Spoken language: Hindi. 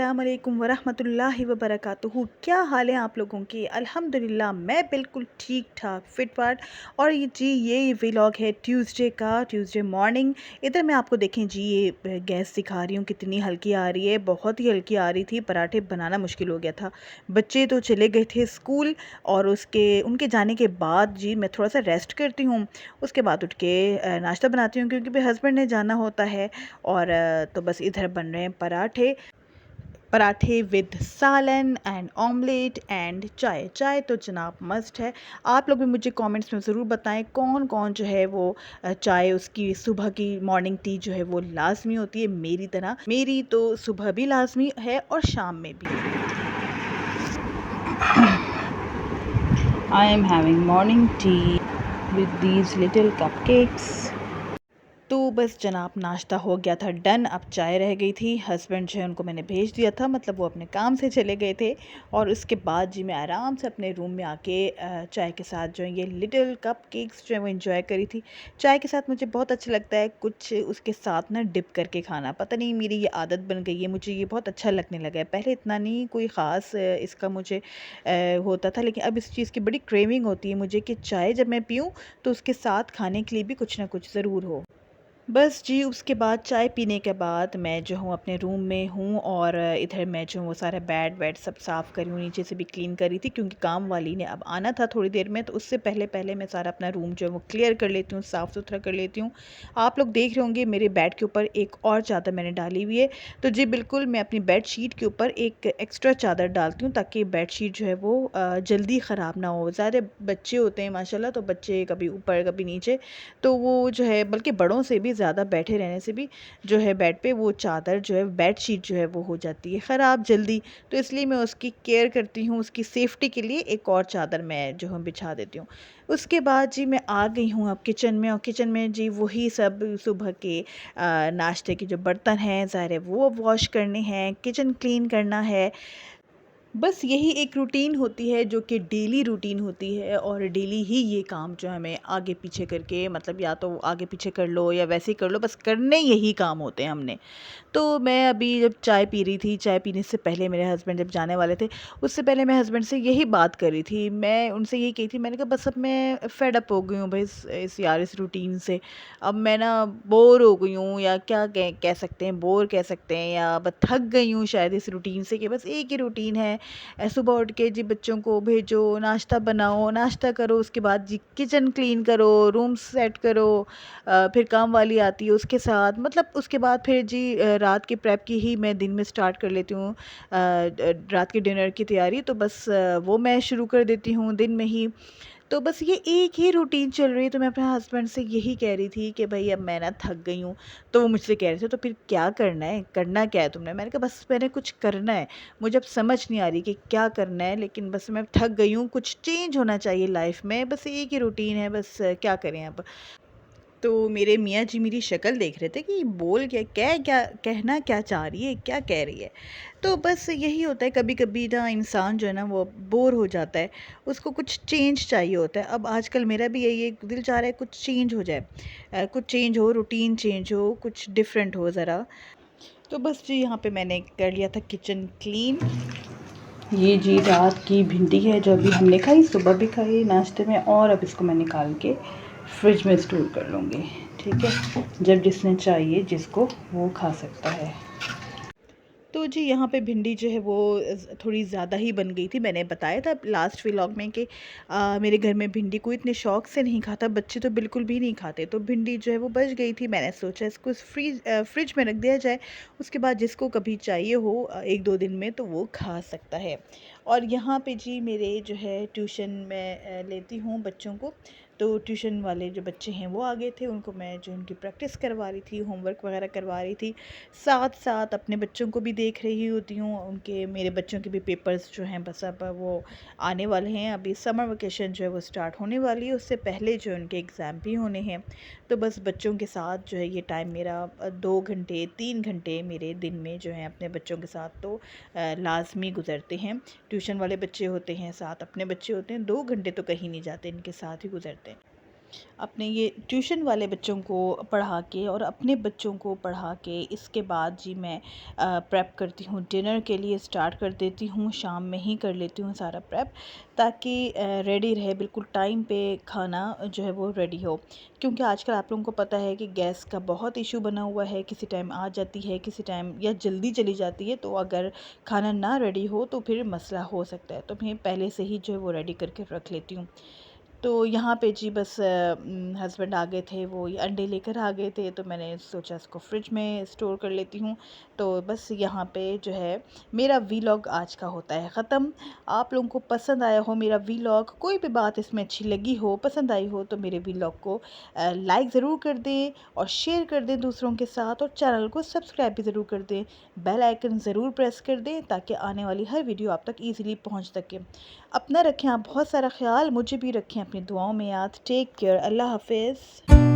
अस्सलामुअलैकुम वरहमतुल्लाहि वबरकातुहू। क्या हाल है आप लोगों की? अल्हम्दुलिल्लाह मैं बिल्कुल ठीक ठाक फिट फाट। और ये व्लॉग है ट्यूसडे का, ट्यूसडे मॉर्निंग। इधर मैं आपको देखें जी, ये गैस दिखा रही हूँ कितनी हल्की आ रही है, बहुत ही हल्की आ रही थी। पराठे बनाना मुश्किल हो गया था। बच्चे तो चले गए थे स्कूल और उनके जाने के बाद जी मैं थोड़ा सा रेस्ट करती हूँ। उसके बाद उठ के नाश्ता बनाती हूँ क्योंकि भाई हस्बैंड ने जाना होता है। और तो बस इधर बन रहे हैं पराठे। पराठे विद सालन एंड ऑमलेट एंड चाय। चाय तो जनाब मस्ट है। आप लोग भी मुझे कमेंट्स में ज़रूर बताएं कौन कौन जो है वो चाय, उसकी सुबह की मॉर्निंग टी जो है वो लाजमी होती है मेरी तरह। मेरी तो सुबह भी लाजमी है और शाम में भी। I am having morning tea with these little cupcakes. तो बस जनाब नाश्ता हो गया था डन। अब चाय रह गई थी। हस्बैंड जो है उनको मैंने भेज दिया था, मतलब वो अपने काम से चले गए थे। और उसके बाद जी मैं आराम से अपने रूम में आके चाय के साथ जो है ये लिटिल कप केक्स जो है वो इन्जॉय करी थी। चाय के साथ मुझे बहुत अच्छा लगता है कुछ उसके साथ ना डिप करके खाना। पता नहीं मेरी ये आदत बन गई है, मुझे ये बहुत अच्छा लगने लगा है। पहले इतना नहीं कोई ख़ास इसका मुझे होता था, लेकिन अब इस चीज़ की बड़ी क्रेविंग होती है मुझे कि चाय जब मैं पीऊँ तो उसके साथ खाने के लिए भी कुछ ना कुछ ज़रूर हो। बस जी उसके बाद चाय पीने के बाद मैं जो हूँ अपने रूम में हूँ और इधर मैं जो हूँ वो सारा बेड वेड सब साफ़ करी हूँ, नीचे से भी क्लीन करी थी क्योंकि काम वाली ने अब आना था थोड़ी देर में। तो उससे पहले पहले मैं सारा अपना रूम जो है वो क्लियर कर लेती हूँ, साफ़ सुथरा कर लेती हूँ। आप लोग देख रहे होंगे मेरे बेड के ऊपर एक और चादर मैंने डाली हुई है। तो जी बिल्कुल मैं अपनी बेड शीट के ऊपर एक एक्स्ट्रा चादर डालती हूँ ताकि बेड शीट जो है वो जल्दी ख़राब ना हो। ज़्यादा बच्चे होते हैं माशाल्लाह, तो बच्चे कभी ऊपर कभी नीचे, तो वो जो है बल्कि बड़ों से भी ज़्यादा बैठे रहने से भी जो है बेड पे वो चादर जो है बेड शीट जो है वो हो जाती है ख़राब जल्दी। तो इसलिए मैं उसकी केयर करती हूँ, उसकी सेफ्टी के लिए एक और चादर मैं जो है बिछा देती हूँ। उसके बाद जी मैं आ गई हूँ अब किचन में, और किचन में जी वही सब सुबह के नाश्ते के जो बर्तन हैं ज़ाहिर है वो अब वॉश करने हैं, किचन क्लीन करना है। बस यही एक रूटीन होती है जो कि डेली रूटीन होती है, और डेली ही ये काम जो हमें आगे पीछे करके, मतलब या तो आगे पीछे कर लो या वैसे ही कर लो, बस करने यही काम होते हैं हमने। तो मैं अभी जब चाय पी रही थी, चाय पीने से पहले मेरे हस्बैंड जब जाने वाले थे, उससे पहले मैं हस्बैंड से यही बात कर रही थी। मैं उनसे यही कही थी, मैंने कहा बस अब मैं फेड अप हो गई हूँ भाई इस रूटीन से। अब मैं ना बोर हो गई हूँ, या क्या कह सकते हैं, बोर कह सकते हैं, या बस थक गई हूँ शायद इस रूटीन से कि बस एक ही रूटीन है। सुबह उठ के जी बच्चों को भेजो, नाश्ता बनाओ, नाश्ता करो, उसके बाद जी किचन क्लीन करो, रूम सेट करो, फिर काम वाली आती है उसके साथ, मतलब उसके बाद फिर जी रात के प्रेप की ही मैं दिन में स्टार्ट कर लेती हूँ। रात के डिनर की तैयारी तो बस वो मैं शुरू कर देती हूँ दिन में ही। तो बस ये एक ही रूटीन चल रही है। तो मैं अपने हस्बैंड से यही कह रही थी कि भाई अब मैं ना थक गई हूँ। तो वो मुझसे कह रहे थे तो फिर क्या करना है, करना क्या है तुमने? मैंने कहा बस मैंने कुछ करना है, मुझे अब समझ नहीं आ रही कि क्या करना है, लेकिन बस मैं थक गई हूँ, कुछ चेंज होना चाहिए लाइफ में, बस एक ही रूटीन है, बस क्या करें अब। तो मेरे मियाँ जी मेरी शक्ल देख रहे थे कि बोल क्या क्या क्या कहना क्या चाह रही है, क्या कह रही है। तो बस यही होता है, कभी कभी ना इंसान जो है ना वो बोर हो जाता है, उसको कुछ चेंज चाहिए होता है। अब आजकल मेरा भी यही एक दिल चाह रहा है कुछ चेंज हो जाए, कुछ चेंज हो, रूटीन चेंज हो, कुछ डिफरेंट हो ज़रा। तो बस जी यहाँ पे मैंने कर लिया था किचन क्लीन। ये जी रात की भिंडी है जो अभी हमने खाई, सुबह भी खाई नाश्ते में, और अब इसको मैं निकाल के फ्रिज में स्टोर कर लूँगी। ठीक है, जब जिसने चाहिए जिसको वो खा सकता है। तो जी यहाँ पे भिंडी जो है वो थोड़ी ज़्यादा ही बन गई थी। मैंने बताया था लास्ट व्लॉग में कि मेरे घर में भिंडी को इतने शौक से नहीं खाता, बच्चे तो बिल्कुल भी नहीं खाते। तो भिंडी जो है वो बच गई थी, मैंने सोचा इसको फ्रिज में रख दिया जाए, उसके बाद जिसको कभी चाहिए हो एक दो दिन में तो वो खा सकता है। और यहाँ पे जी मेरे जो है ट्यूशन में लेती हूँ बच्चों को। तो ट्यूशन वाले जो बच्चे हैं वो आ गए थे, उनको मैं जो उनकी प्रैक्टिस करवा रही थी, होमवर्क वगैरह करवा रही थी। साथ साथ अपने बच्चों को भी देख रही होती हूँ, उनके मेरे बच्चों के भी पेपर्स जो हैं बस अब वो आने वाले हैं। अभी समर वेकेशन जो है वो स्टार्ट होने वाली है, उससे पहले जो उनके एग्ज़ाम भी होने हैं। तो बस बच्चों के साथ जो है ये टाइम मेरा 2 घंटे 3 घंटे मेरे दिन में जो है अपने बच्चों के साथ तो लाजमी गुज़रते हैं। ट्यूशन वाले बच्चे होते हैं, साथ अपने बच्चे होते हैं, 2 घंटे तो कहीं नहीं जाते, इनके साथ ही गुज़रते हैं। अपने ये ट्यूशन वाले बच्चों को पढ़ा के और अपने बच्चों को पढ़ा के इसके बाद जी मैं प्रेप करती हूँ डिनर के लिए, स्टार्ट कर देती हूँ। शाम में ही कर लेती हूँ सारा प्रेप, ताकि रेडी रहे, बिल्कुल टाइम पे खाना जो है वो रेडी हो। क्योंकि आजकल आप लोगों को पता है कि गैस का बहुत इशू बना हुआ है, किसी टाइम आ जाती है, किसी टाइम या जल्दी चली जाती है। तो अगर खाना ना रेडी हो तो फिर मसला हो सकता है, तो मैं पहले से ही जो है वो रेडी करके रख लेती हूँ। तो यहाँ पे जी बस हस्बैंड आ गए थे, वो ये अंडे लेकर आ गए थे, तो मैंने सोचा इसको फ्रिज में स्टोर कर लेती हूँ। तो बस यहाँ पे जो है मेरा वीलॉग आज का होता है ख़त्म। आप लोगों को पसंद आया हो मेरा वीलॉग, कोई भी बात इसमें अच्छी लगी हो, पसंद आई हो, तो मेरे वीलॉग को लाइक ज़रूर कर दें और शेयर कर दें दूसरों के साथ, और चैनल को सब्सक्राइब भी ज़रूर कर दें। बेल आइकन ज़रूर प्रेस कर दें ताकि आने वाली हर वीडियो आप तक ईज़िली पहुँच सके। अपना रखें आप बहुत सारा ख़्याल, मुझे भी रखें अपनी दुआओं में याद। टेक केयर, अल्लाह हाफ़िज़।